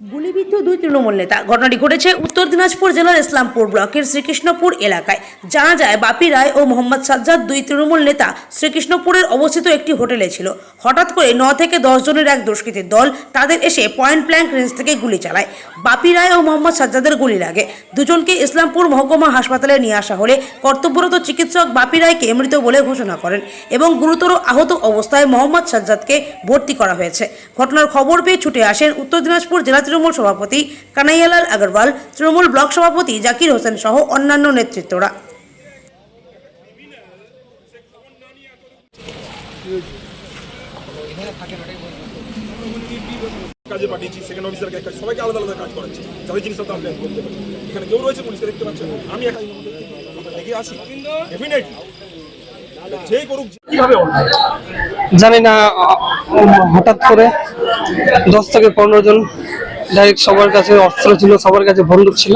গুলিবিদ্ধ দুই তৃণমূল নেতা। ঘটনাটি ঘটেছে উত্তর দিনাজপুর জেলার ইসলামপুর ব্লকের শ্রীকৃষ্ণপুর এলাকায়। জানা যায়, বাপি রায় ও মোহাম্মদ সাজ্জাদ দুই তৃণমূল নেতা শ্রীকৃষ্ণপুরের অবস্থিত একটি হোটেলে ছিল। হঠাৎ করে 9 থেকে 10 জনের এক দুষ্কৃতীর দল তাদের এসে পয়েন্ট ব্ল্যাঙ্ক রেঞ্জ থেকে গুলি চালায়। বাপি রায় ও মোহাম্মদ সাজ্জাদের গুলি লাগে। দুজনকে ইসলামপুর মহকুমা হাসপাতালে নিয়ে আসা হলে কর্তব্যরত চিকিৎসক বাপি রায়কে মৃত বলে ঘোষণা করেন এবং গুরুতর আহত অবস্থায় মোহাম্মদ সাজ্জাদকে ভর্তি করা হয়েছে। ঘটনার খবর পেয়ে ছুটে আসেন উত্তর দিনাজপুর জেলা তৃণমূল সভাপতি কানাইয়ালাল আগরওয়াল, তৃণমূল ব্লক সভাপতি জাকির হোসেন সহ অন্যান্য নেতৃত্বরা। কাজে পাঠিয়েছি, সেকেন্ড অফিসারকে সবাইকে আলাদা আলাদা কাজ করাচ্ছি, যাদের জিনিসটা আমরা করতে পারি। এখানে কেউ রয়েছে পুলিশকে দেখতে পাচ্ছেন, আমি একা দেখে আসি ডেফিনেটলি যে করুক। কিভাবে জানি না, হঠাৎ করে 10 থেকে 15 জন ডাইরেক্ট সবার কাছে অস্ত্র ছিল, সবার কাছে বন্দুক ছিল,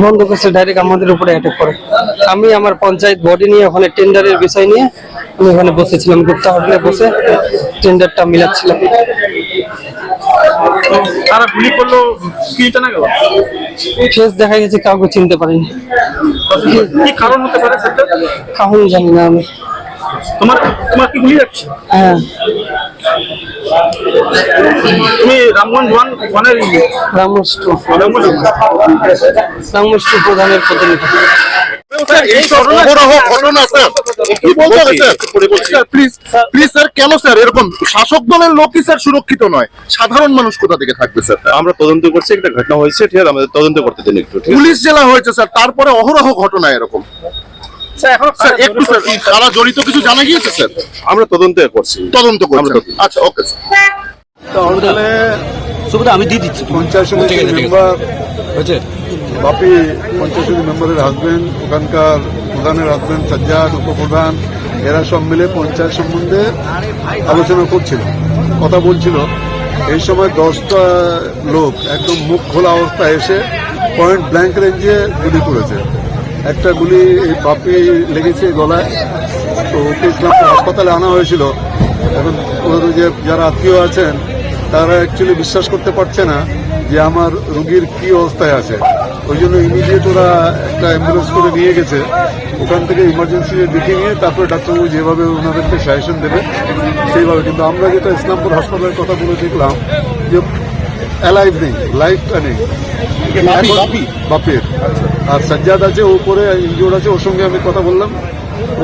বন্দুক এসে ডাইরেক্ট আমাদের উপরে অ্যাটাক করে। আমি আমার পঞ্চায়েত বডি নিয়ে ওখানে টেন্ডারের বিষয় নিয়ে আমি ওখানে বসেছিলাম, গুপ্তা হোটেলে বসে টেন্ডারটা মিলাচ্ছিলাম। তারা গুলি করলো কি জানা গেল? ফেস দেখা গেছে, কাউকে চিনতে পারিনি। কি কারণ হতে পারে সেটা কারণ জানি না আমি। তোমার কি গুলি যাচ্ছে? হ্যাঁ, তুমি রামগঞ্জ ওয়ানের রামষ্ট প্রধানের প্রতিনিধি। এই অহরহ ঘটনা স্যার, কি বলতে হবে স্যার? প্লিজ স্যার, কেন স্যার এরকম? শাসক দলের লোকই স্যার সুরক্ষিত নয়, সাধারণ মানুষ কোথা থেকে থাকবে স্যার? আমরা তদন্ত করছি, একটা ঘটনা হয়েছে, ঠিক আছে, আমাদের তদন্ত করতে দিন একটু। পুলিশ জেলা হয়েছে স্যার, তারপরে অহরহ ঘটনা এরকম। স্যার একটু স্যার, কারা জড়িত কিছু জানা গিয়েছে স্যার? আমরা তদন্ত করছি। আচ্ছা, ওকে স্যার। সুবিধা আমি দিয়ে দিচ্ছি। পঞ্চায়েত সমিতির মেম্বার বাপি, পঞ্চায়েত সমিতির মেম্বারের হাজবেন্ড, ওখানকার প্রধানের হাজবেন্ড সাজ্জাদ, উপপ্রধান, এরা সব মিলে পঞ্চায়েত সম্বন্ধে আলোচনা করছিল, কথা বলছিল। এই সময় 10টা লোক একদম মুখ খোলা অবস্থায় এসে পয়েন্ট ব্ল্যাঙ্ক রেঞ্জে গুলি করেছে। একটা গুলি এই বাপি লেগেছে গলায়, তো ওকে ইসলামপুর হাসপাতালে আনা হয়েছিল। এখন ওর যে যারা আত্মীয় আছেন তারা অ্যাকচুয়ালি বিশ্বাস করতে পারছে না যে আমার রুগীর কি অবস্থায় আছে। ওই জন্য ইমিডিয়েট ওরা একটা অ্যাম্বুলেন্স করে নিয়ে গেছে, ওখান থেকে ইমার্জেন্সি দেখিয়ে নিয়ে তারপরে ডাক্তারবাবু যেভাবে ওনাদেরকে সাজেশন দেবে সেইভাবে। কিন্তু আমরা যেটা ইসলামপুর হাসপাতালের কথা বলে দেখলাম যে অ্যালাইভ নেই, লাইফটা নেই বাপের। আর সাজ্জাদ আছে, ও উপরে ইনজিওর্ড আছে, ওর সঙ্গে আমি কথা বললাম।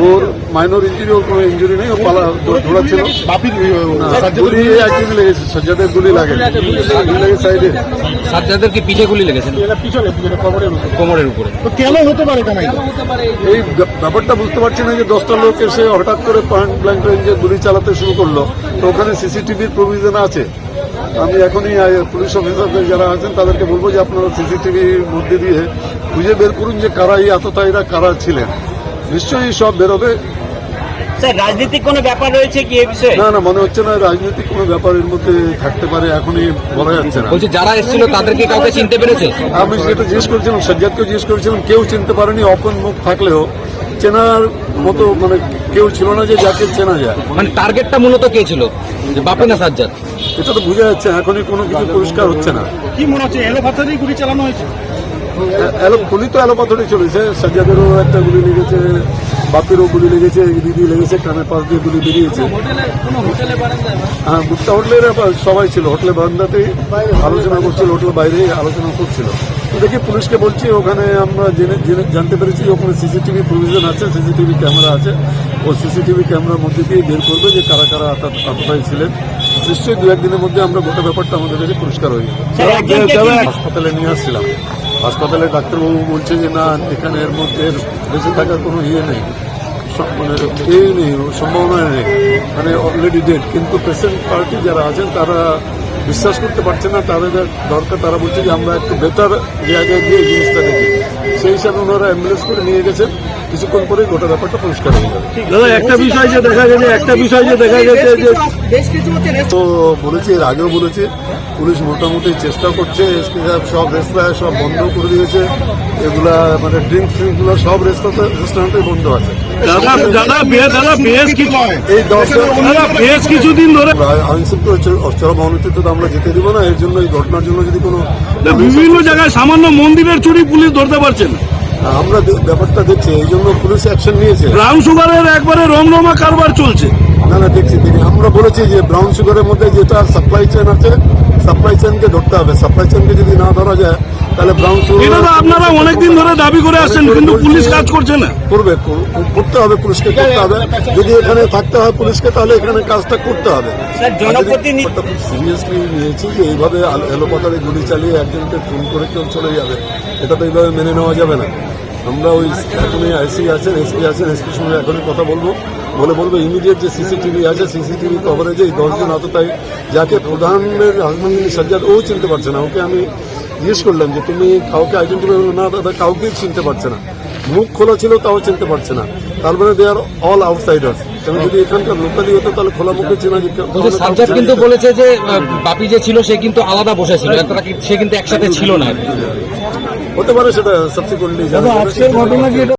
ওর মাইনর ইঞ্জুরি, ওর কোনো ইঞ্জুরি নেই, ও পালা দৌড়াচ্ছিল। গুলি একদিন লেগেছে, সাজ্জাদের গুলি লাগে সাইডে। সাজ্জাদের কি পিঠে গুলি লেগেছে? পিছনে কোমরের উপরে। কেন হতে পারে? কেন এই ব্যাপারটা বুঝতে পারছি না যে 10টা লোক এসে হঠাৎ করে পয়েন্ট ব্ল্যাঙ্ক রেঞ্জে গুলি চালাতে শুরু করলো। তো ওখানে সিসিটিভির প্রভিশন আছে। আমি এখনই পুলিশ অফিসারদের যারা আছেন তাদেরকে বলবো যে আপনারা সিসিটিভির মধ্যে দিয়ে খুঁজে বের করুন যে কারা এই আততায়ীরা কারা ছিলেন। নিশ্চয়ই সব বেরোবে। স্যার, রাজনৈতিক কোনো ব্যাপার রয়েছে কি এই বিষয়ে? না, মনে হচ্ছে না রাজনৈতিক কোনো ব্যাপারের মধ্যে থাকতে পারে, এখনই বলা যাচ্ছে না। বলছি, যারা এসেছিল তাদেরকে কাউকে চিনতে পেরেছে? আমি যেটা জিজ্ঞেস করেছিলাম, সাজ্জাদকেও জিজ্ঞেস করেছিলাম, কেউ চিনতে পারেনি। অপন মুখ থাকলেও চেনার মতো মানে কেউ ছিল না যে যাকে চেনা যায়। মানে টার্গেটটা মূলত কে ছিল, যে বাপি না সাজ্জাদ? এটা তো বোঝা যাচ্ছে, এখনই কোনো কিছু পরিষ্কার হচ্ছে না। কি মনে হচ্ছে এলো পাথরেই গুলি চালানো হয়েছে? গুলি তো এলোপাথরে চলেছে। সাজ্জাদেরও একটা গুলি লেগেছে, বাপিরও গুলি লেগেছে, দিদি লেগেছে, কানের পাশ দিয়ে গুলি বেরিয়েছে। হ্যাঁ, গুপ্তা হোটেলের সবাই ছিল, হোটেলে বারান্দাতেই আলোচনা করছিল, হোটেলের বাইরে আলোচনা করছিল। তো দেখি পুলিশকে বলছি, ওখানে আমরা জানতে পেরেছি ওখানে সিসিটিভি প্রভিশন আছে, সিসিটিভি ক্যামেরা আছে। ও সিসিটিভি ক্যামেরার মধ্যে দিয়ে বের করবে যে কারা কারা আততায়ী ছিলেন। নিশ্চয়ই 2-1 দিনের মধ্যে আমরা গোটা ব্যাপারটা আমাদের কাছে পরিষ্কার হয়ে যাবে। হাসপাতালে নিয়ে আসছিলাম, হাসপাতালে ডাক্তারবাবু বলছে যে না, এখানে এর মধ্যে বেঁচে থাকার কোনো ইয়ে নেই, মানে এই নেই, সম্ভাবনা নেই, মানে অলরেডি ডেড। কিন্তু পেশেন্ট পার্টি যারা আছেন তারা বিশ্বাস করতে পারছে না, তাদের দরকার। তারা বলছে যে আমরা একটু বেটার জায়গায় গিয়ে এই জিনিসটা দেখি। সেই হিসাবে ওনারা অ্যাম্বুলেন্স করে নিয়ে গেছেন। কিছুক্ষণ পরে গোটা ব্যাপারটা পরিষ্কার হয়ে যাবে। দাদা একটা বিষয় যে দেখা গেছে যে তো বলেছি, এর আগেও বলেছি, পুলিশ মোটামুটি চেষ্টা করছে, এসপি সাহেব সব রেস্তোরাঁ সব বন্ধ করে দিয়েছে, এগুলা মানে ড্রিঙ্কস গুলো সব রেস্টুরেন্টে বন্ধ আছে। দাদা এই 10 কিছুদিন ধরে আইনশৃঙ্খলা চরম অনিশ্চিত আমরা যেতে দিব না। এর জন্য এই ঘটনার জন্য যদি কোনো বিভিন্ন জায়গায় সামান্য মন্দিরের চুরি পুলিশ ধরতে পারছে না। আমরা ব্যাপারটা দেখছি, এই জন্য পুলিশ অ্যাকশন নিয়েছে। ব্রাউন সুগারের একবারে রমরমা কারবার চলছে। না দেখি আমরা বলেছি যে ব্রাউন সুগারের মধ্যে যেটা সাপ্লাই চেন আছে, সাপ্লাই চেনকে ধরতে হবে। সাপ্লাই চেনকে যদি না ধরা যায় তাহলে ব্রাউন এটা সুগার তো আপনারা অনেকদিন ধরে দাবি করে আসছেন, কিন্তু পুলিশ কাজ করছে না। করতে হবে, পুলিশকে করতে হবে। যদি এখানে থাকতে হয় পুলিশকে, তাহলে এখানে কাজটা করতে হবে। স্যার জনপ্রতিনিধি খুব সিরিয়াসলি নিয়েছি যে এইভাবে এলোপাতাড়ি গুলি চালিয়ে একজনকে খুন করে কেউ চলে যাবে, এটা তো এইভাবে মেনে নেওয়া যাবে না। আমরা ওই এখনই আইসি আছেন, এসপি আছেন, এসপির সঙ্গে এখনই কথা বলবো, বলবো ইমিডিয়েট যে সিসিটিভি আছে, সিসিটিভি কভারেজে এই 10 জন আততায়ী, যাকে প্রধানের হাজবেন্ড সাজ্জাদ ও চিনতে পারছে না। ওকে আমি জিজ্ঞেস করলাম যে তুমি কাউকে আইডেন্টিফাই করো না, দাদা কাউকেই চিনতে পারছে না, মুখ খোলা ছিল তাও চিনতে পারছে না। তার মানে দে আর অল আউটসাইডার্স। কারণ যদি এখানকার লোকালি হতো তাহলে খোলা মুখে চেনা যেত। সাজ্জাদ কিন্তু বলেছে যে বাপি যে ছিল সে কিন্তু আলাদা বসেছিল, সে কিন্তু একসাথে ছিল না। হতে পারে, সেটা সাবসিকুয়েন্টলি জানা যাবে।